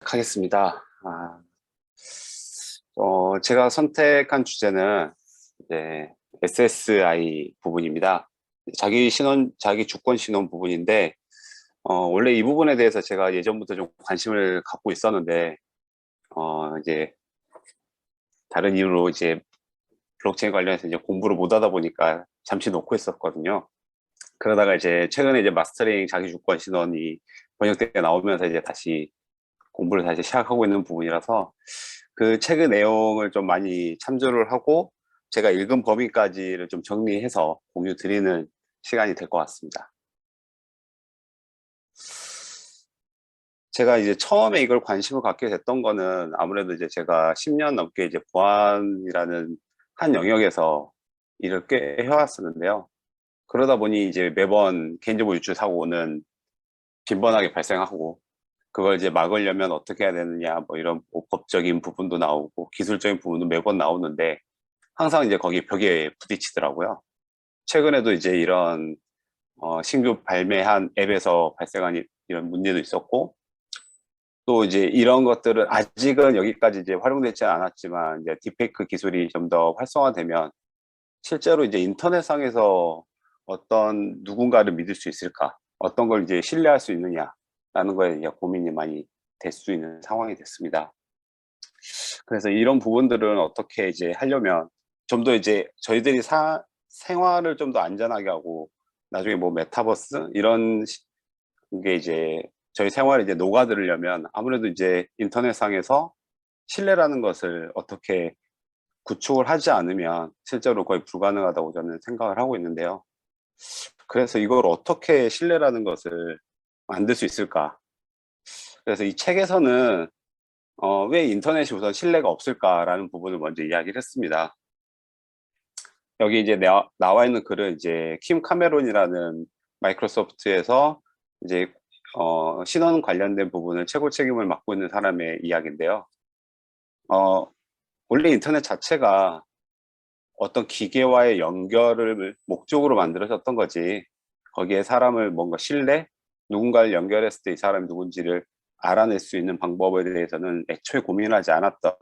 시작하겠습니다. 제가 선택한 주제는 이제 SSI 부분입니다. 자기 주권 신원 부분인데, 원래 이 부분에 대해서 제가 예전부터 좀 관심을 갖고 있었는데, 이제 다른 이유로 이제 블록체인 관련해서 이제 공부를 못 하다 보니까 잠시 놓고 있었거든요. 그러다가 이제 최근에 이제 마스터링 자기 주권 신원이 번역되게 나오면서 이제 다시 공부를 다시 시작하고 있는 부분이라서 그 책의 내용을 좀 많이 참조를 하고 제가 읽은 범위까지를 좀 정리해서 공유 드리는 시간이 될 것 같습니다. 제가 이제 처음에 이걸 관심을 갖게 됐던 거는 아무래도 이제 제가 10년 넘게 이제 보안이라는 한 영역에서 일을 꽤 해왔었는데요. 그러다 보니 이제 매번 개인정보 유출 사고는 빈번하게 발생하고 그걸 이제 막으려면 어떻게 해야 되느냐, 뭐 이런 뭐 법적인 부분도 나오고 기술적인 부분도 매번 나오는데 항상 이제 거기 벽에 부딪히더라고요. 최근에도 이제 이런 신규 발매한 앱에서 발생한 이런 문제도 있었고, 또 이제 이런 것들은 아직은 여기까지 이제 활용되지 않았지만 이제 딥페이크 기술이 좀 더 활성화되면 실제로 이제 인터넷상에서 어떤 누군가를 믿을 수 있을까? 어떤 걸 이제 신뢰할 수 있느냐라는 거에 이제 고민이 많이 될 수 있는 상황이 됐습니다. 그래서 이런 부분들은 어떻게 이제 하려면 좀 더 이제 저희들이 생활을 좀 더 안전하게 하고 나중에 뭐 메타버스 이런 게 이제 저희 생활에 이제 녹아들으려면 아무래도 이제 인터넷상에서 신뢰라는 것을 어떻게 구축을 하지 않으면 실제로 거의 불가능하다고 저는 생각을 하고 있는데요. 그래서 이걸 어떻게 신뢰라는 것을 만들 수 있을까? 그래서 이 책에서는 왜 인터넷이 우선 신뢰가 없을까라는 부분을 먼저 이야기를 했습니다. 여기 이제 나와 있는 글은 이제 킴 카메론이라는 마이크로소프트에서 이제 신원 관련된 부분을 최고 책임을 맡고 있는 사람의 이야기인데요. 어, 원래 인터넷 자체가 어떤 기계와의 연결을 목적으로 만들어졌던 거지. 거기에 사람을 뭔가 누군가를 연결했을 때 이 사람이 누군지를 알아낼 수 있는 방법에 대해서는 애초에 고민하지 않았던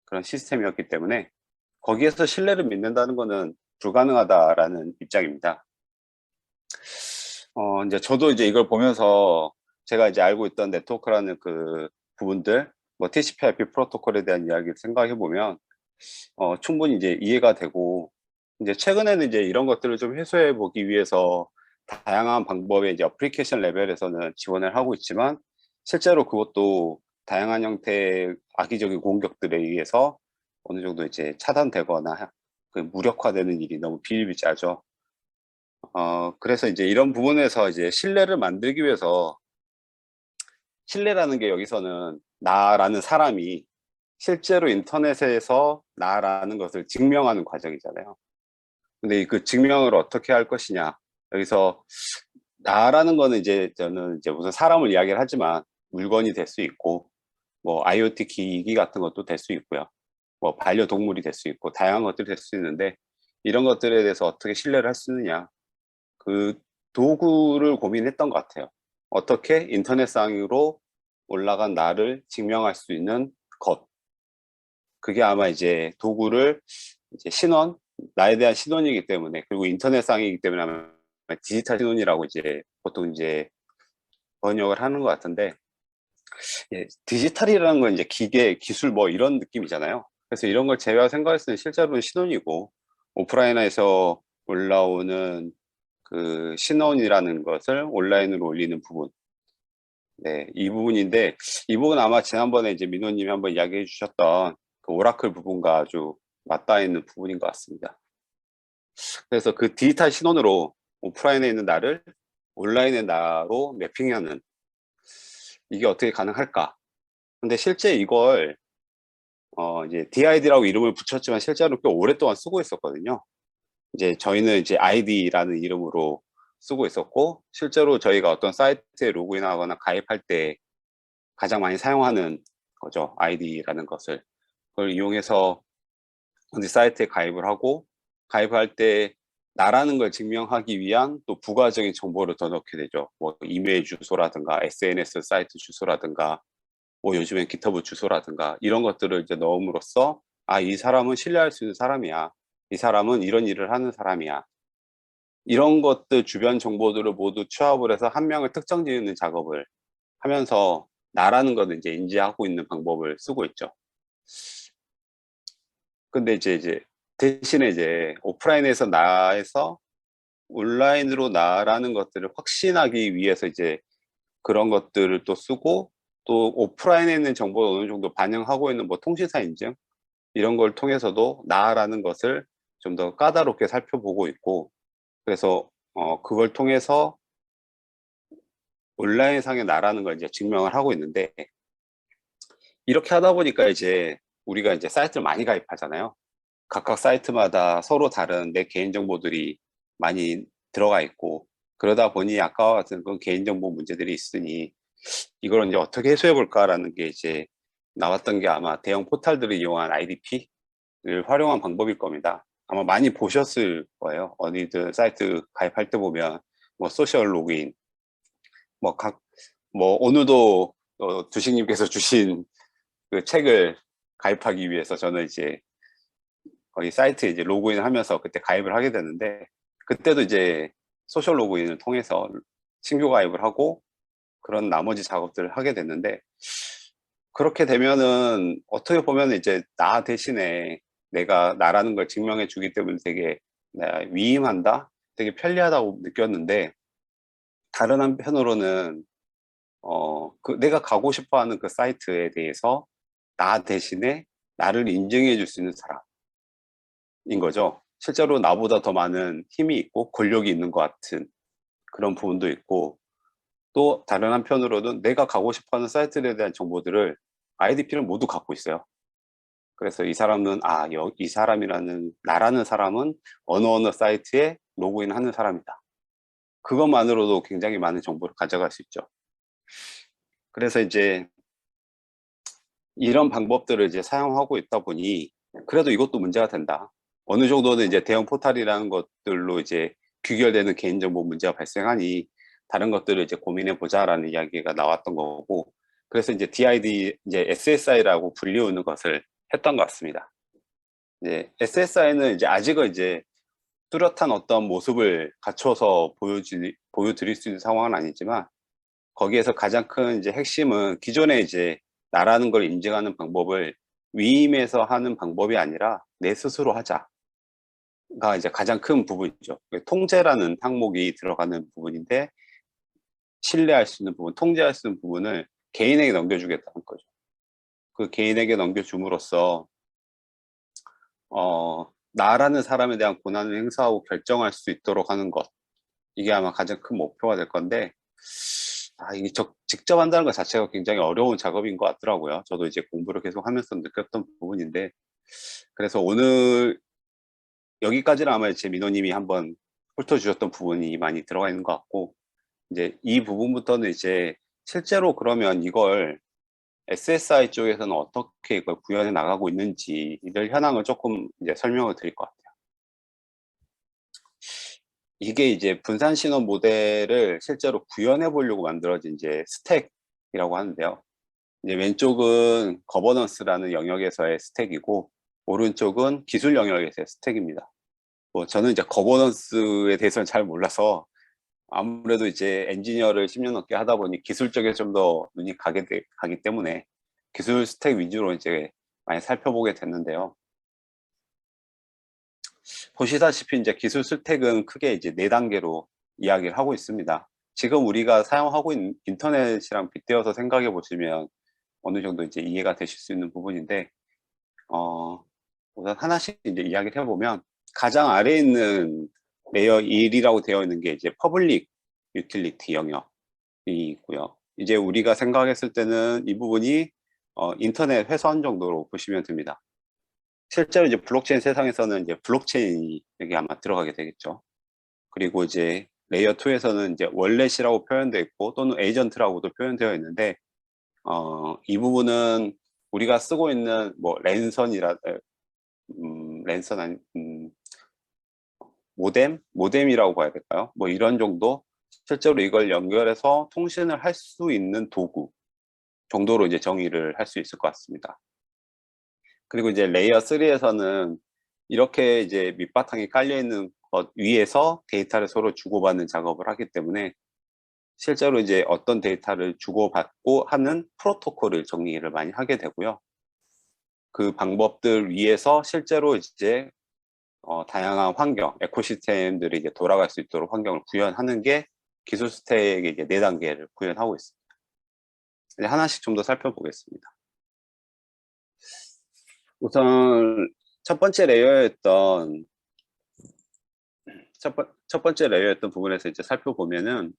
그런 시스템이었기 때문에 거기에서 신뢰를 믿는다는 것은 불가능하다라는 입장입니다. 이제 저도 이제 이걸 보면서 제가 이제 알고 있던 네트워크라는 그 부분들, 뭐 TCP/IP 프로토콜에 대한 이야기를 생각해 보면 충분히 이제 이해가 되고 이제 최근에는 이제 이런 것들을 좀 해소해 보기 위해서 다양한 방법의 이제 어플리케이션 레벨에서는 지원을 하고 있지만 실제로 그것도 다양한 형태의 악의적인 공격들에 의해서 어느 정도 이제 차단되거나 그 무력화되는 일이 너무 비일비재하죠. 그래서 이제 이런 부분에서 이제 신뢰를 만들기 위해서 신뢰라는 게 여기서는 나라는 사람이 실제로 인터넷에서 나라는 것을 증명하는 과정이잖아요. 근데 그 증명을 어떻게 할 것이냐. 여기서 나라는 거는 이제 저는 이제 무슨 사람을 이야기를 하지만 물건이 될 수 있고 뭐 IoT 기기 같은 것도 될 수 있고요. 뭐 반려동물이 될 수 있고 다양한 것들이 될 수 있는데 이런 것들에 대해서 어떻게 신뢰를 할 수 있느냐. 그 도구를 고민했던 것 같아요. 어떻게 인터넷상으로 올라간 나를 증명할 수 있는 것. 그게 아마 이제 도구를 이제 나에 대한 신원이기 때문에, 그리고 인터넷상이기 때문에 아마 디지털 신원이라고 이제 보통 이제 번역을 하는 것 같은데, 예, 디지털이라는 건 이제 기계, 기술 뭐 이런 느낌이잖아요. 그래서 이런 걸 제가 생각했을 때 실제로는 신원이고, 오프라인에서 올라오는 그 신원이라는 것을 온라인으로 올리는 부분. 네, 이 부분인데, 이 부분 아마 지난번에 이제 민호님이 한번 이야기해 주셨던 그 오라클 부분과 아주 맞닿아 있는 부분인 것 같습니다. 그래서 그 디지털 신원으로 오프라인에 있는 나를 온라인의 나로 매핑하는 이게 어떻게 가능할까? 근데 실제 이걸 이제 DID라고 이름을 붙였지만 실제로 꽤 오랫동안 쓰고 있었거든요. 이제 저희는 이제 ID라는 이름으로 쓰고 있었고 실제로 저희가 어떤 사이트에 로그인하거나 가입할 때 가장 많이 사용하는 거죠. ID라는 것을. 그걸 이용해서 어디 사이트에 가입을 하고 가입할 때 나라는 걸 증명하기 위한 또 부가적인 정보를 더 넣게 되죠. 뭐 이메일 주소라든가 SNS 사이트 주소라든가 뭐 요즘엔 GitHub 주소라든가 이런 것들을 이제 넣음으로써 아, 이 사람은 신뢰할 수 있는 사람이야. 이 사람은 이런 일을 하는 사람이야. 이런 것들 주변 정보들을 모두 취합을 해서 한 명을 특정 지으는 작업을 하면서 나라는 것을 이제 인지하고 있는 방법을 쓰고 있죠. 근데 이제 대신에 이제 오프라인에서 나에서 온라인으로 나라는 것들을 확신하기 위해서 이제 그런 것들을 또 쓰고, 또 오프라인에 있는 정보를 어느 정도 반영하고 있는 뭐 통신사 인증 이런 걸 통해서도 나라는 것을 좀 더 까다롭게 살펴보고 있고, 그래서 그걸 통해서 온라인상의 나라는 걸 이제 증명을 하고 있는데, 이렇게 하다 보니까 이제 우리가 이제 사이트를 많이 가입하잖아요. 각각 사이트마다 서로 다른 내 개인정보들이 많이 들어가 있고, 그러다 보니 아까와 같은 그런 개인정보 문제들이 있으니 이걸 이제 어떻게 해소해 볼까라는 게 이제 나왔던 게 아마 대형 포털들을 이용한 IDP를 활용한 방법일 겁니다. 아마 많이 보셨을 거예요. 어디든 사이트 가입할 때 보면 뭐 소셜 로그인, 뭐 뭐 오늘도 두식님께서 주신 그 책을 가입하기 위해서 저는 이제 거기 사이트에 이제 로그인을 하면서 그때 가입을 하게 되는데, 그때도 이제 소셜 로그인을 통해서 신규 가입을 하고 그런 나머지 작업들을 하게 됐는데, 그렇게 되면은 어떻게 보면 이제 나 대신에 내가 나라는 걸 증명해 주기 때문에 되게 내가 위임한다? 되게 편리하다고 느꼈는데, 다른 한편으로는 내가 가고 싶어 하는 그 사이트에 대해서 나 대신에 나를 인증해 줄 수 있는 사람인 거죠. 실제로 나보다 더 많은 힘이 있고 권력이 있는 것 같은 그런 부분도 있고, 또 다른 한편으로는 내가 가고 싶어 하는 사이트에 대한 정보들을 IDP를 모두 갖고 있어요. 그래서 이 사람은 이 사람이라는 나라는 사람은 어느 사이트에 로그인 하는 사람이다. 그것만으로도 굉장히 많은 정보를 가져갈 수 있죠. 그래서 이제 이런 방법들을 이제 사용하고 있다 보니 그래도 이것도 문제가 된다. 어느 정도는 이제 대형 포털이라는 것들로 이제 귀결되는 개인정보 문제가 발생하니 다른 것들을 이제 고민해 보자라는 이야기가 나왔던 거고, 그래서 이제 DID, 이제 SSI라고 불리우는 것을 했던 것 같습니다. 이제 SSI는 이제 아직은 이제 뚜렷한 어떤 모습을 갖춰서 보여드릴 수 있는 상황은 아니지만, 거기에서 가장 큰 이제 핵심은 기존에 이제 나라는 걸 인증하는 방법을 위임해서 하는 방법이 아니라 내 스스로 하자가 이제 가장 큰 부분이죠. 통제라는 항목이 들어가는 부분인데, 신뢰할 수 있는 부분, 통제할 수 있는 부분을 개인에게 넘겨주겠다는 거죠. 그 개인에게 넘겨줌으로써 나라는 사람에 대한 권한을 행사하고 결정할 수 있도록 하는 것, 이게 아마 가장 큰 목표가 될 건데, 이게 직접 한다는 것 자체가 굉장히 어려운 작업인 것 같더라고요. 저도 이제 공부를 계속 하면서 느꼈던 부분인데, 그래서 오늘 여기까지는 아마 제 민호님이 한번 훑어주셨던 부분이 많이 들어가 있는 것 같고, 이제 이 부분부터는 이제 실제로 그러면 이걸 SSI 쪽에서는 어떻게 이걸 구현해 나가고 있는지 이들 현황을 조금 이제 설명을 드릴 것 같아요. 이게 이제 분산 신호 모델을 실제로 구현해 보려고 만들어진 이제 스택이라고 하는데요. 이제 왼쪽은 거버넌스라는 영역에서의 스택이고, 오른쪽은 기술 영역에서의 스택입니다. 뭐 저는 이제 거버넌스에 대해서는 잘 몰라서, 아무래도 이제 엔지니어를 10년 넘게 하다 보니 기술 쪽에 좀 더 눈이 가기 때문에 기술 스택 위주로 이제 많이 살펴보게 됐는데요. 보시다시피 이제 기술 스택은 크게 이제 4단계로 이야기를 하고 있습니다. 지금 우리가 사용하고 있는 인터넷이랑 빗대어서 생각해 보시면 어느 정도 이제 이해가 되실 수 있는 부분인데, 우선 하나씩 이제 이야기를 해보면, 가장 아래에 있는 레이어 1이라고 되어 있는 게 이제 퍼블릭 유틸리티 영역이 있고요. 이제 우리가 생각했을 때는 이 부분이 인터넷 회선 정도로 보시면 됩니다. 실제로 이제 블록체인 세상에서는 이제 블록체인이 여기 아마 들어가게 되겠죠. 그리고 이제 레이어 2에서는 이제 월렛이라고 표현되어 있고, 또는 에이전트라고도 표현되어 있는데, 이 부분은 우리가 쓰고 있는 뭐 랜선 아니 모뎀이라고 봐야 될까요? 뭐 이런 정도, 실제로 이걸 연결해서 통신을 할 수 있는 도구, 정도로 이제 정의를 할 수 있을 것 같습니다. 그리고 이제 레이어 3에서는 이렇게 이제 밑바탕이 깔려 있는 것 위에서 데이터를 서로 주고받는 작업을 하기 때문에 실제로 이제 어떤 데이터를 주고받고 하는 프로토콜을 정리를 많이 하게 되고요. 그 방법들 위에서 실제로 이제 다양한 환경, 에코시스템들이 이제 돌아갈 수 있도록 환경을 구현하는 게 기술 스택의 이제 4단계를 구현하고 있습니다. 이제 하나씩 좀 더 살펴보겠습니다. 우선 첫 번째 레이어였던 첫 번째 레이어였던 부분에서 이제 살펴보면은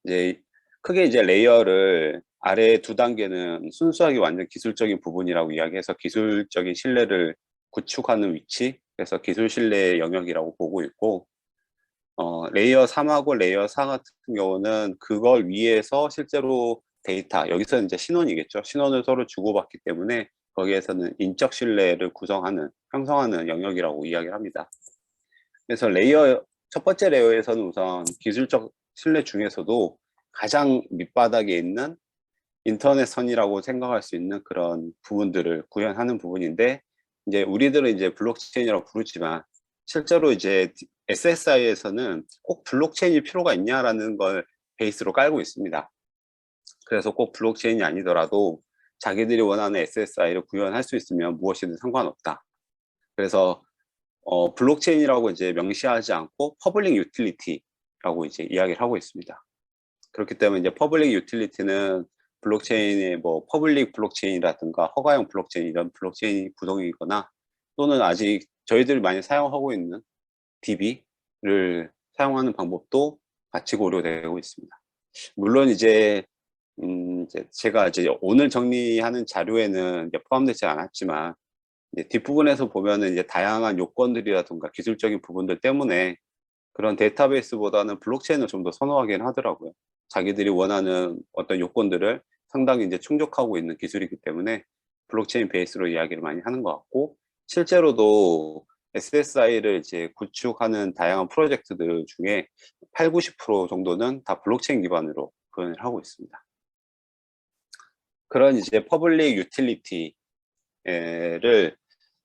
이제 크게 이제 레이어를 아래 2단계는 순수하게 완전 기술적인 부분이라고 이야기해서 기술적인 신뢰를 구축하는 위치, 그래서 기술 신뢰의 영역이라고 보고 있고, 레이어 3하고 레이어 4 같은 경우는 그걸 위해서 실제로 데이터, 여기서는 이제 신원이겠죠. 신원을 서로 주고받기 때문에 거기에서는 인적 신뢰를 구성하는, 형성하는 영역이라고 이야기를 합니다. 그래서 첫 번째 레이어에서는 우선 기술적 신뢰 중에서도 가장 밑바닥에 있는 인터넷 선이라고 생각할 수 있는 그런 부분들을 구현하는 부분인데, 이제 우리들은 이제 블록체인이라고 부르지만 실제로 이제 SSI에서는 꼭 블록체인이 필요가 있냐라는 걸 베이스로 깔고 있습니다. 그래서 꼭 블록체인이 아니더라도 자기들이 원하는 SSI를 구현할 수 있으면 무엇이든 상관없다. 그래서 블록체인이라고 이제 명시하지 않고 퍼블릭 유틸리티라고 이제 이야기를 하고 있습니다. 그렇기 때문에 이제 퍼블릭 유틸리티는 블록체인의 뭐 퍼블릭 블록체인이라든가 허가형 블록체인 이런 블록체인이 구성이거나 또는 아직 저희들이 많이 사용하고 있는 DB를 사용하는 방법도 같이 고려되고 있습니다. 물론 이제 제가 이제 오늘 정리하는 자료에는 이제 포함되지 않았지만 이제 뒷부분에서 보면은 이제 다양한 요건들이라든가 기술적인 부분들 때문에 그런 데이터베이스보다는 블록체인을 좀 더 선호하긴 하더라고요. 자기들이 원하는 어떤 요건들을 상당히 이제 충족하고 있는 기술이기 때문에 블록체인 베이스로 이야기를 많이 하는 것 같고, 실제로도 SSI를 이제 구축하는 다양한 프로젝트들 중에 8, 90% 정도는 다 블록체인 기반으로 구현을 하고 있습니다. 그런 이제 퍼블릭 유틸리티를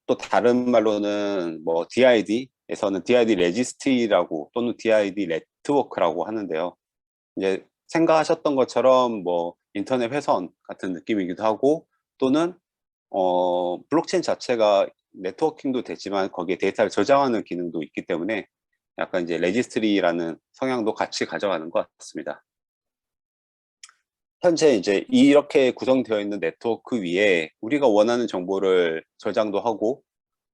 또 다른 말로는 뭐 DID에서는 DID 레지스트리라고 또는 DID 네트워크라고 하는데요. 이제 생각하셨던 것처럼 뭐 인터넷 회선 같은 느낌이기도 하고, 또는 블록체인 자체가 네트워킹도 되지만 거기에 데이터를 저장하는 기능도 있기 때문에 약간 이제 레지스트리라는 성향도 같이 가져가는 것 같습니다. 현재 이제 이렇게 구성되어 있는 네트워크 위에 우리가 원하는 정보를 저장도 하고,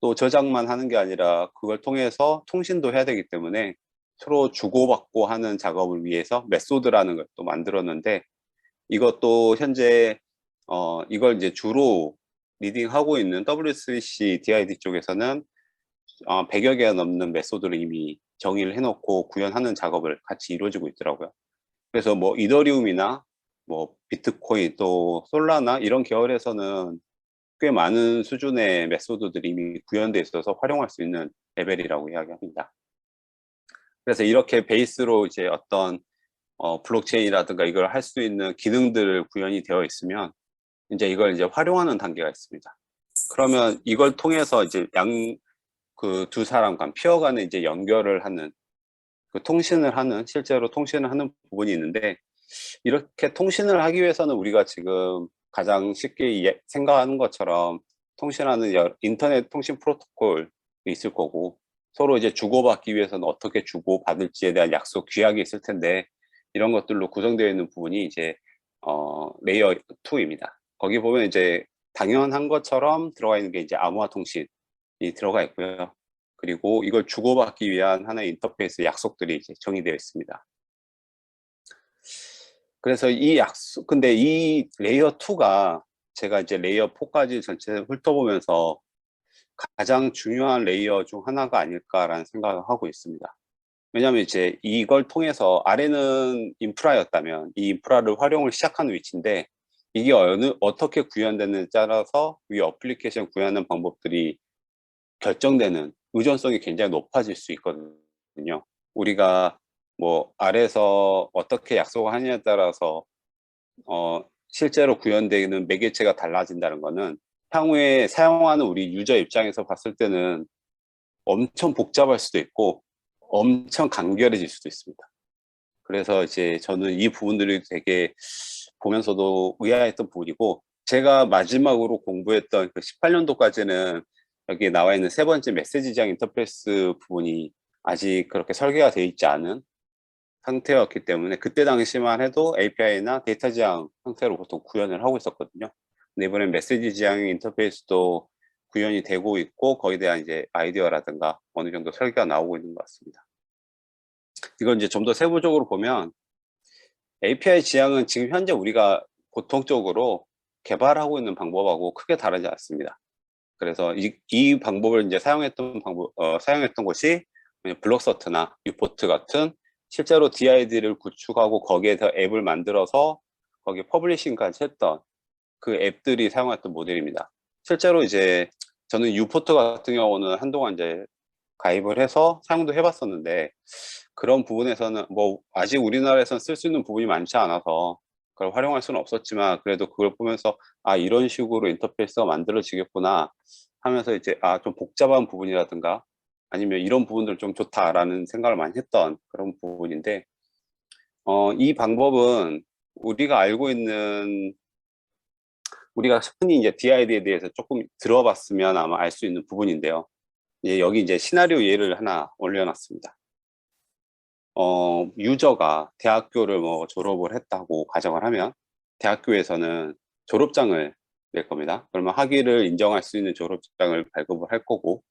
또 저장만 하는 게 아니라 그걸 통해서 통신도 해야 되기 때문에 서로 주고받고 하는 작업을 위해서 메소드라는 걸 또 만들었는데, 이것도 현재 이걸 이제 주로 리딩하고 있는 W3C DID 쪽에서는 100여 개가 넘는 메소드를 이미 정의를 해놓고 구현하는 작업을 같이 이루어지고 있더라고요. 그래서 뭐 이더리움이나 뭐 비트코인 또 솔라나 이런 계열에서는 꽤 많은 수준의 메소드들이 이미 구현되어 있어서 활용할 수 있는 레벨이라고 이야기합니다. 그래서 이렇게 베이스로 이제 어떤 블록체인이라든가 이걸 할 수 있는 기능들 구현이 되어 있으면 이제 이걸 이제 활용하는 단계가 있습니다. 그러면 이걸 통해서 이제 그 두 사람 간 피어 간에 이제 연결을 하는, 그 통신을 하는, 실제로 통신을 하는 부분이 있는데, 이렇게 통신을 하기 위해서는 우리가 지금 가장 쉽게 생각하는 것처럼 통신하는 인터넷 통신 프로토콜이 있을 거고, 서로 이제 주고받기 위해서는 어떻게 주고받을지에 대한 약속 규약이 있을 텐데, 이런 것들로 구성되어 있는 부분이 이제 레이어 2입니다. 거기 보면 이제 당연한 것처럼 들어가 있는 게 이제 암호화 통신이 들어가 있고요. 그리고 이걸 주고받기 위한 하나의 인터페이스 약속들이 이제 정의되어 있습니다. 그래서 근데 이 레이어 2가 제가 이제 레이어 4까지 전체 훑어보면서 가장 중요한 레이어 중 하나가 아닐까라는 생각을 하고 있습니다. 왜냐하면 이제 이걸 통해서 아래는 인프라였다면 이 인프라를 활용을 시작하는 위치인데, 이게 어떻게 구현되는지에 따라서 위 어플리케이션 구현하는 방법들이 결정되는 의존성이 굉장히 높아질 수 있거든요. 우리가 뭐 아래에서 어떻게 약속을 하느냐에 따라서 실제로 구현되는 매개체가 달라진다는 거는 향후에 사용하는 우리 유저 입장에서 봤을 때는 엄청 복잡할 수도 있고 엄청 간결해질 수도 있습니다. 그래서 이제 저는 이 부분들이 되게 보면서도 의아했던 부분이고, 제가 마지막으로 공부했던 그 18년도까지는 여기에 나와 있는 세 번째 메시지 지향 인터페이스 부분이 아직 그렇게 설계가 되어 있지 않은 상태였기 때문에 그때 당시만 해도 API나 데이터 지향 형태로 보통 구현을 하고 있었거든요. 근데 이번엔 메시지 지향 인터페이스도 구현이 되고 있고 거기에 대한 이제 아이디어라든가 어느 정도 설계가 나오고 있는 것 같습니다. 이건 이제 좀 더 세부적으로 보면 API 지향은 지금 현재 우리가 보통적으로 개발하고 있는 방법하고 크게 다르지 않습니다. 그래서 이 방법을 이제 사용했던 것이 블록서트나 유포트 같은 실제로 DID를 구축하고 거기에서 앱을 만들어서 거기에 퍼블리싱까지 했던 그 앱들이 사용했던 모델입니다. 실제로 이제 저는 유포트 같은 경우는 한동안 이제 가입을 해서 사용도 해봤었는데, 그런 부분에서는 뭐 아직 우리나라에서는 쓸 수 있는 부분이 많지 않아서 그걸 활용할 수는 없었지만, 그래도 그걸 보면서 아, 이런 식으로 인터페이스가 만들어지겠구나 하면서 이제 아, 좀 복잡한 부분이라든가 아니면 이런 부분들 좀 좋다라는 생각을 많이 했던 그런 부분인데, 이 방법은 우리가 알고 있는, 우리가 흔히 이제 DID에 대해서 조금 들어봤으면 아마 알 수 있는 부분인데요. 여기 이제 시나리오 예를 하나 올려놨습니다. 유저가 대학교를 뭐 졸업을 했다고 가정을 하면 대학교에서는 졸업장을 낼 겁니다. 그러면 학위를 인정할 수 있는 졸업장을 발급을 할 거고,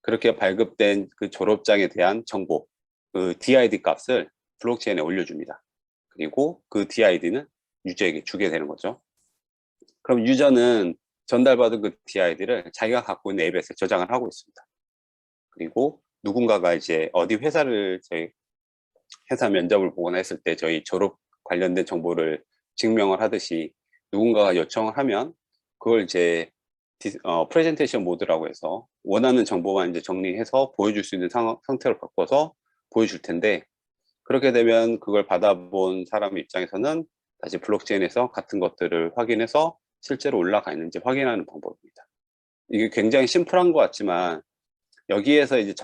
그렇게 발급된 그 졸업장에 대한 정보, 그 DID 값을 블록체인에 올려줍니다. 그리고 그 DID는 유저에게 주게 되는 거죠. 그럼 유저는 전달받은 그 DID를 자기가 갖고 있는 앱에서 저장을 하고 있습니다. 그리고 누군가가 이제 어디 저희 회사 면접을 보거나 했을 때 저희 졸업 관련된 정보를 증명을 하듯이 누군가가 요청을 하면 그걸 이제 프레젠테이션 모드라고 해서 원하는 정보만 이제 정리해서 보여줄 수 있는 상태로 바꿔서 보여줄 텐데, 그렇게 되면 그걸 받아본 사람 입장에서는 다시 블록체인에서 같은 것들을 확인해서 실제로 올라가 있는지 확인하는 방법입니다. 이게 굉장히 심플한 것 같지만 여기에서 이제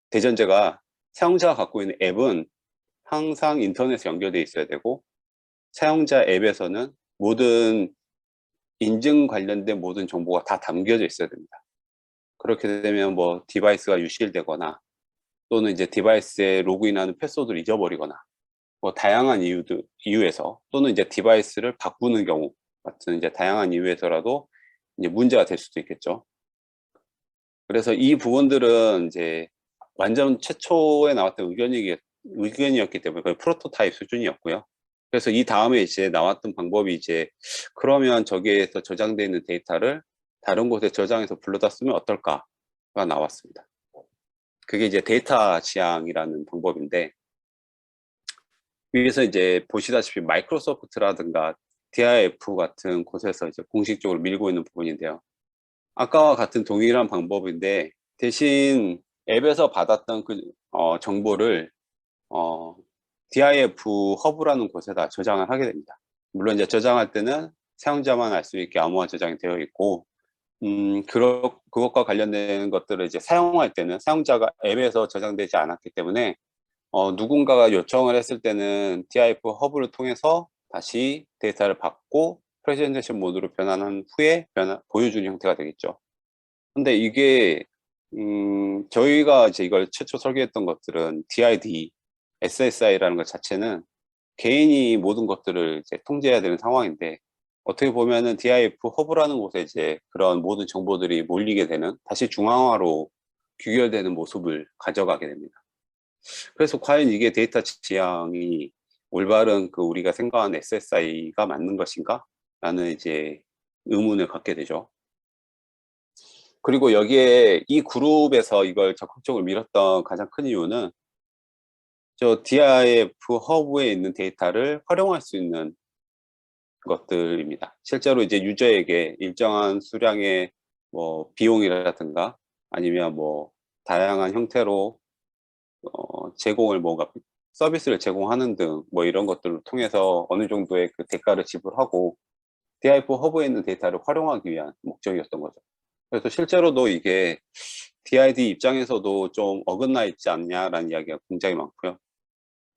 대전제가 사용자가 갖고 있는 앱은 항상 인터넷에 연결돼 있어야 되고, 사용자 앱에서는 모든 인증 관련된 모든 정보가 다 담겨져 있어야 됩니다. 그렇게 되면 뭐 디바이스가 유실되거나 또는 이제 디바이스에 로그인하는 패스워드를 잊어버리거나 뭐 다양한 이유에서, 또는 이제 디바이스를 바꾸는 경우 같은 이제 다양한 이유에서라도 이제 문제가 될 수도 있겠죠. 그래서 이 부분들은 이제 완전 최초에 나왔던 의견이었기 때문에 거의 프로토타입 수준이었고요. 그래서 이 다음에 이제 나왔던 방법이 이제 그러면 저기에서 저장되어 있는 데이터를 다른 곳에 저장해서 불러다 쓰면 어떨까가 나왔습니다. 그게 이제 데이터 지향이라는 방법인데, 위에서 이제 보시다시피 마이크로소프트라든가 DIF 같은 곳에서 이제 공식적으로 밀고 있는 부분인데요. 아까와 같은 동일한 방법인데 대신 앱에서 받았던 그 정보를 DIF 허브라는 곳에다 저장을 하게 됩니다. 물론 이제 저장할 때는 사용자만 알 수 있게 암호화 저장이 되어 있고, 그것과 관련된 것들을 이제 사용할 때는 사용자가 앱에서 저장되지 않았기 때문에 누군가가 요청을 했을 때는 DIF 허브를 통해서 다시 데이터를 받고 프레젠테이션 모드로 변환한 후에 보여주는 형태가 되겠죠. 근데 이게 저희가 이제 이걸 최초 설계했던 것들은 DID, SSI라는 것 자체는 개인이 모든 것들을 이제 통제해야 되는 상황인데, 어떻게 보면은 DIF 허브라는 곳에 이제 그런 모든 정보들이 몰리게 되는, 다시 중앙화로 귀결되는 모습을 가져가게 됩니다. 그래서 과연 이게 데이터 지향이 올바른 그 우리가 생각하는 SSI가 맞는 것인가? 라는 이제 의문을 갖게 되죠. 그리고 여기에 이 그룹에서 이걸 적극적으로 밀었던 가장 큰 이유는 저 DIF 허브에 있는 데이터를 활용할 수 있는 것들입니다. 실제로 이제 유저에게 일정한 수량의 뭐 비용이라든가 아니면 뭐 다양한 형태로 제공을 뭔가 서비스를 제공하는 등 뭐 이런 것들을 통해서 어느 정도의 그 대가를 지불하고 DI4 허브에 있는 데이터를 활용하기 위한 목적이었던 거죠. 그래서 실제로도 이게 DID 입장에서도 좀 어긋나 있지 않냐라는 이야기가 굉장히 많고요.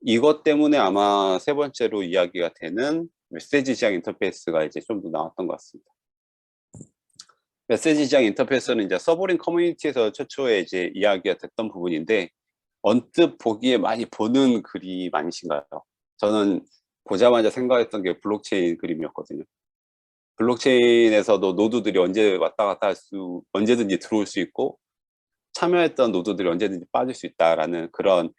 이것 때문에 아마 세 번째로 이야기가 되는 메시지 지향 인터페이스가 이제 좀 더 나왔던 것 같습니다. 메시지 지향 인터페이스는 이제 서버링 커뮤니티에서 최초에 이제 이야기가 됐던 부분인데, 언뜻 보기에 많이 보는 그림 아니신가요? 저는 보자마자 생각했던 게 블록체인 그림이었거든요. 블록체인에서도 노드들이 언제 왔다 갔다 할 수, 언제든지 들어올 수 있고, 참여했던 노드들이 언제든지 빠질 수 있다라는 그런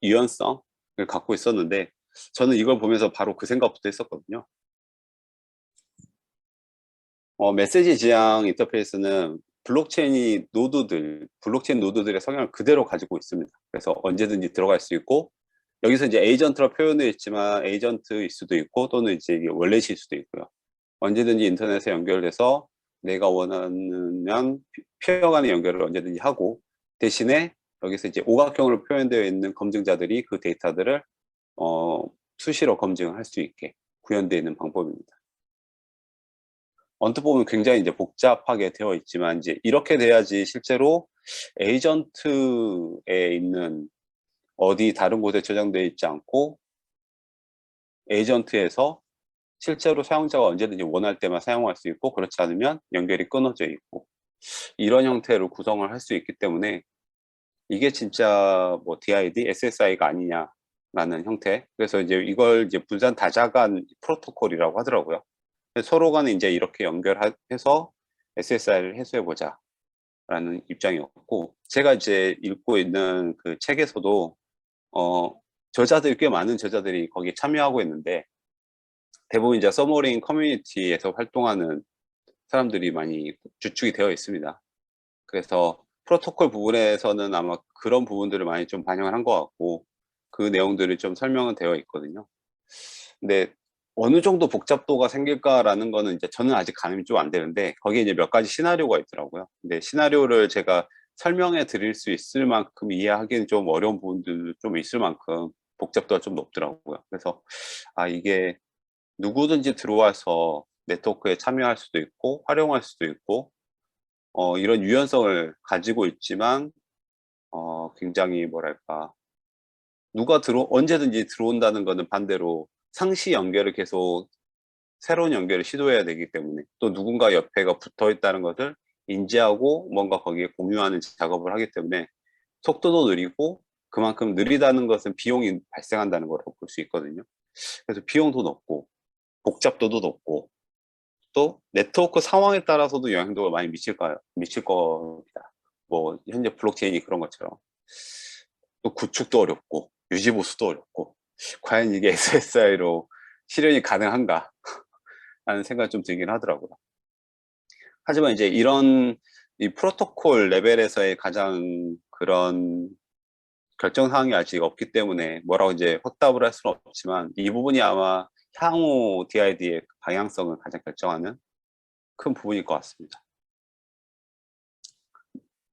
유연성을 갖고 있었는데, 저는 이걸 보면서 바로 그 생각부터 했었거든요. 메시지 지향 인터페이스는 블록체인 노드들의 성향을 그대로 가지고 있습니다. 그래서 언제든지 들어갈 수 있고, 여기서 이제 에이전트라 표현되어 있지만 에이전트일 수도 있고, 또는 이제 이게 월렛일 수도 있고요. 언제든지 인터넷에 연결돼서 내가 원하는 페어 간의 연결을 언제든지 하고, 대신에 여기서 이제 오각형으로 표현되어 있는 검증자들이 그 데이터들을 수시로 검증할 수 있게 구현되어 있는 방법입니다. 언뜻 보면 굉장히 이제 복잡하게 되어 있지만, 이제 이렇게 돼야지 실제로 에이전트에 있는 어디 다른 곳에 저장되어 있지 않고, 에이전트에서 실제로 사용자가 언제든지 원할 때만 사용할 수 있고, 그렇지 않으면 연결이 끊어져 있고, 이런 형태로 구성을 할 수 있기 때문에 이게 진짜 뭐 DID, SSI가 아니냐라는 형태. 그래서 이제 이걸 이제 분산 다자간 프로토콜이라고 하더라고요. 서로 간에 이제 이렇게 연결해서 SSI를 해소해 보자라는 입장이었고, 제가 이제 읽고 있는 그 책에서도 꽤 많은 저자들이 거기에 참여하고 있는데, 대부분 이제 서머링 커뮤니티에서 활동하는 사람들이 많이 주축이 되어 있습니다. 그래서 프로토콜 부분에서는 아마 그런 부분들을 많이 좀 반영을 한 것 같고, 그 내용들이 좀 설명은 되어 있거든요. 근데 어느 정도 복잡도가 생길까라는 거는 이제 저는 아직 가늠이 좀 안 되는데, 거기에 이제 몇 가지 시나리오가 있더라고요. 근데 시나리오를 제가 설명해 드릴 수 있을 만큼 이해하기는 좀 어려운 부분들도 좀 있을 만큼 복잡도가 좀 높더라고요. 그래서 이게 누구든지 들어와서 네트워크에 참여할 수도 있고 활용할 수도 있고, 이런 유연성을 가지고 있지만, 굉장히 뭐랄까, 언제든지 들어온다는 거는 반대로 상시 연결을 계속 새로운 연결을 시도해야 되기 때문에, 또 누군가 옆에가 붙어 있다는 것을 인지하고 뭔가 거기에 공유하는 작업을 하기 때문에 속도도 느리고, 그만큼 느리다는 것은 비용이 발생한다는 거라고 볼 수 있거든요. 그래서 비용도 높고 복잡도도 높고, 또 네트워크 상황에 따라서도 영향도가 많이 미칠 겁니다. 뭐 현재 블록체인이 그런 것처럼 또 구축도 어렵고 유지 보수도 어렵고, 과연 이게 SSI로 실현이 가능한가 하는 생각이 좀 들긴 하더라고요. 하지만 이제 이런 이 프로토콜 레벨에서의 가장 그런 결정 사항이 아직 없기 때문에 뭐라고 이제 확답을 할 수는 없지만, 이 부분이 아마 향후 DID의 방향성을 가장 결정하는 큰 부분일 것 같습니다.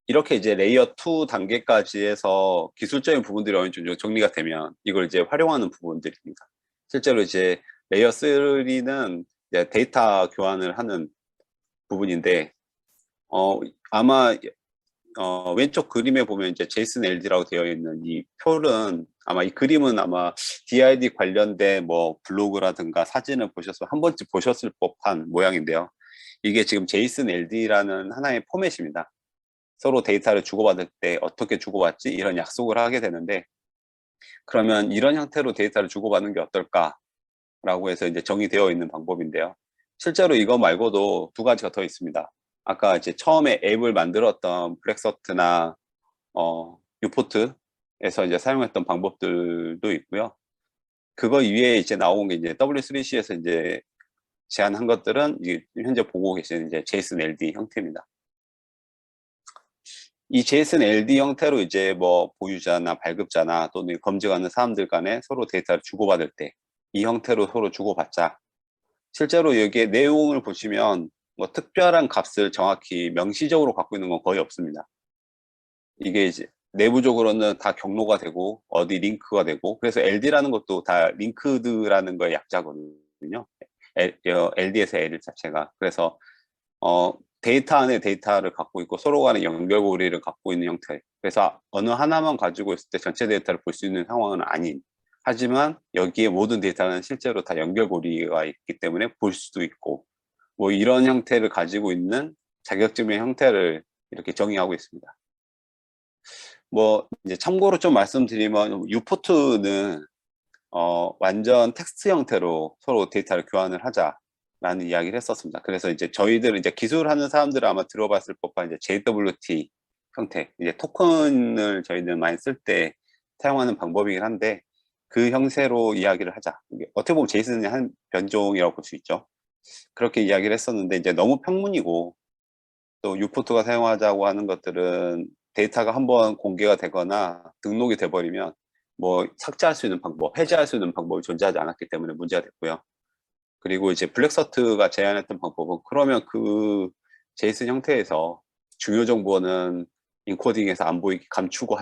이렇게 이제 레이어 2 단계까지 해서 기술적인 부분들이 어느 정도 정리가 되면, 이걸 이제 활용하는 부분들입니다. 실제로 이제 레이어 3는 이제 데이터 교환을 하는 부분인데, 아마 왼쪽 그림에 보면 이제 제이슨 LD라고 되어 있는 이 표는, 아마 이 그림은 아마 DID 관련된 뭐 블로그라든가 사진을 보셨으면 한 번쯤 보셨을 법한 모양인데요. 이게 지금 제이슨 LD라는 하나의 포맷입니다. 서로 데이터를 주고받을 때 어떻게 주고받지? 이런 약속을 하게 되는데, 그러면 이런 형태로 데이터를 주고받는 게 어떨까라고 해서 이제 정의되어 있는 방법인데요. 실제로 이거 말고도 두 가지가 더 있습니다. 아까 이제 처음에 앱을 만들었던 블랙서트나 유포트에서 이제 사용했던 방법들도 있고요. 그거 위에 이제 나온 게 이제 W3C에서 이제 제안한 것들은 이제 현재 보고 계시는 이제 제이슨 LD 형태입니다. 이 제이슨 LD 형태로 이제 뭐 보유자나 발급자나 또는 검증하는 사람들 간에 서로 데이터를 주고받을 때 이 형태로 서로 주고받자. 실제로 여기에 내용을 보시면 뭐 특별한 값을 정확히 명시적으로 갖고 있는 건 거의 없습니다. 이게 이제 내부적으로는 다 경로가 되고 어디 링크가 되고, 그래서 LD라는 것도 다 링크드라는 거의 약자거든요. LD에서 L 자체가. 그래서 데이터 안에 데이터를 갖고 있고 서로 간의 연결고리를 갖고 있는 형태. 그래서 어느 하나만 가지고 있을 때 전체 데이터를 볼 수 있는 상황은 아닌. 하지만 여기에 모든 데이터는 실제로 다 연결고리가 있기 때문에 볼 수도 있고, 뭐 이런 형태를 가지고 있는 자격증명 형태를 이렇게 정의하고 있습니다. 뭐 이제 참고로 좀 말씀드리면 유포트는 완전 텍스트 형태로 서로 데이터를 교환을 하자라는 이야기를 했었습니다. 그래서 이제 저희들 이제 기술하는 사람들은 아마 들어봤을 법한 이제 JWT 형태, 이제 토큰을 저희들 많이 쓸 때 사용하는 방법이긴 한데 그 형태로 이야기를 하자. 이게 어떻게 보면 제이슨의 한 변종이라고 볼 수 있죠. 그렇게 이야기를 했었는데 이제 너무 평문이고, 또 유포트가 사용하자고 하는 것들은 데이터가 한번 공개가 되거나 등록이 돼버리면 뭐 삭제할 수 있는 방법, 해제할 수 있는 방법이 존재하지 않았기 때문에 문제가 됐고요. 그리고 이제 블랙서트가 제안했던 방법은 그러면 그 제이슨 형태에서 중요 정보는 인코딩에서 안 보이게 감추고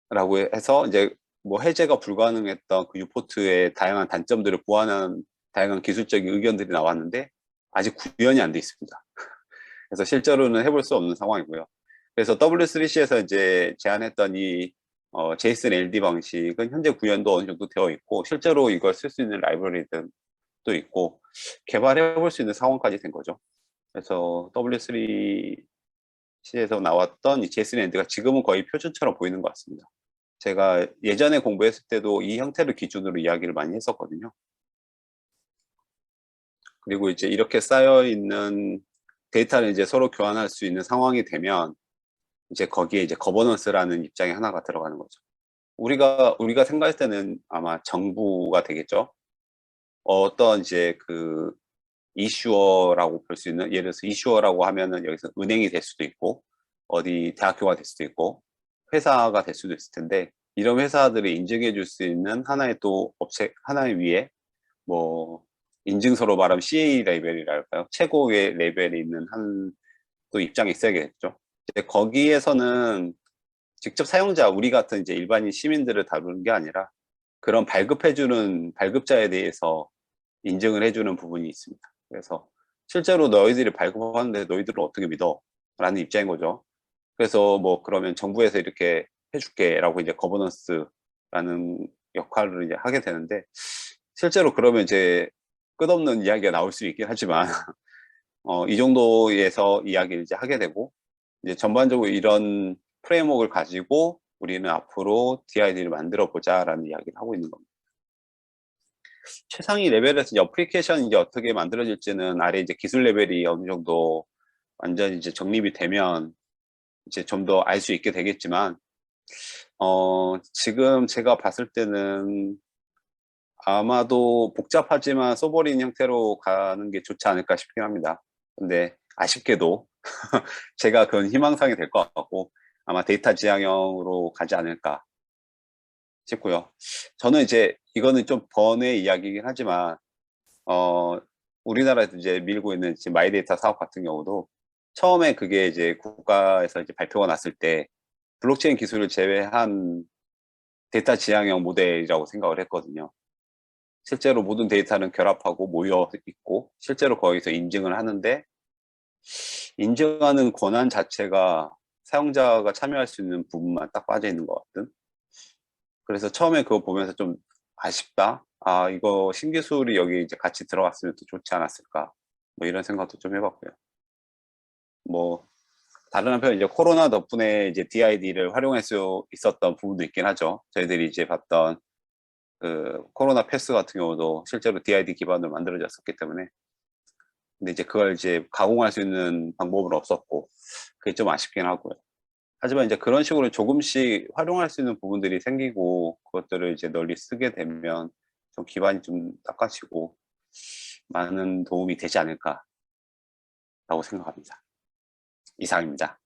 하자라고 해서 이제 뭐 해제가 불가능했던 그 유포트의 다양한 단점들을 보완하는 다양한 기술적인 의견들이 나왔는데 아직 구현이 안 돼 있습니다. 그래서 실제로는 해볼 수 없는 상황이고요. 그래서 W3C에서 이제 제안했던 이 JSON LD 방식은 현재 구현도 어느 정도 되어 있고 실제로 이걸 쓸 수 있는 라이브러리들도 있고 개발해 볼 수 있는 상황까지 된 거죠. 그래서 W3C에서 나왔던 이 JSON LD가 지금은 거의 표준처럼 보이는 것 같습니다. 제가 예전에 공부했을 때도 이 형태를 기준으로 이야기를 많이 했었거든요. 그리고 이제 이렇게 쌓여 있는 데이터를 이제 서로 교환할 수 있는 상황이 되면 이제 거기에 이제 거버넌스라는 입장이 하나가 들어가는 거죠. 우리가 생각할 때는 아마 정부가 되겠죠. 어떤 이제 그 이슈어라고 볼 수 있는, 예를 들어서 이슈어라고 하면은 여기서 은행이 될 수도 있고 어디 대학교가 될 수도 있고 회사가 될 수도 있을 텐데, 이런 회사들을 인증해 줄 수 있는 하나의 또 업체 하나의 위에 뭐 인증서로 말하면 CA 레벨이랄까요? 최고의 레벨이 있는 한 또 입장이 있어야겠죠. 이제 거기에서는 직접 사용자, 우리 같은 이제 일반인 시민들을 다루는 게 아니라 그런 발급해주는 발급자에 대해서 인증을 해주는 부분이 있습니다. 그래서 실제로 너희들이 발급하는데 너희들은 어떻게 믿어? 라는 입장인 거죠. 그래서 뭐 그러면 정부에서 이렇게 해줄게 라고 이제 거버넌스라는 역할을 이제 하게 되는데, 실제로 그러면 이제 끝없는 이야기가 나올 수 있긴 하지만 이 정도에서 이야기를 이제 하게 되고, 이제 전반적으로 이런 프레임워크를 가지고 우리는 앞으로 DID를 만들어 보자라는 이야기를 하고 있는 겁니다. 최상위 레벨에서 이제 어플리케이션이 이제 어떻게 만들어질지는 아래 이제 기술 레벨이 어느 정도 완전히 이제 정립이 되면 이제 좀 더 알 수 있게 되겠지만, 지금 제가 봤을 때는 아마도 복잡하지만 써버린 형태로 가는 게 좋지 않을까 싶긴 합니다. 근데 아쉽게도 제가 그건 희망사항이 될 것 같고 아마 데이터 지향형으로 가지 않을까 싶고요. 저는 이제 이거는 좀 번의 이야기이긴 하지만 우리나라에서 이제 밀고 있는 지금 마이데이터 사업 같은 경우도 처음에 그게 이제 국가에서 이제 발표가 났을 때 블록체인 기술을 제외한 데이터 지향형 모델이라고 생각을 했거든요. 실제로 모든 데이터는 결합하고 모여 있고 실제로 거기서 인증을 하는데, 인증하는 권한 자체가 사용자가 참여할 수 있는 부분만 딱 빠져 있는 것 같은. 그래서 처음에 그거 보면서 좀 아쉽다. 아, 이거 신기술이 여기 이제 같이 들어갔으면 또 좋지 않았을까. 뭐 이런 생각도 좀 해봤고요. 뭐 다른 한편 이제 코로나 덕분에 이제 DID를 활용할 수 있었던 부분도 있긴 하죠. 저희들이 이제 봤던 그 코로나 패스 같은 경우도 실제로 DID 기반으로 만들어졌었기 때문에, 근데 이제 그걸 이제 가공할 수 있는 방법은 없었고 그게 좀 아쉽긴 하고요. 하지만 이제 그런 식으로 조금씩 활용할 수 있는 부분들이 생기고 그것들을 이제 널리 쓰게 되면 좀 기반이 좀 닦아지고 많은 도움이 되지 않을까라고 생각합니다. 이상입니다.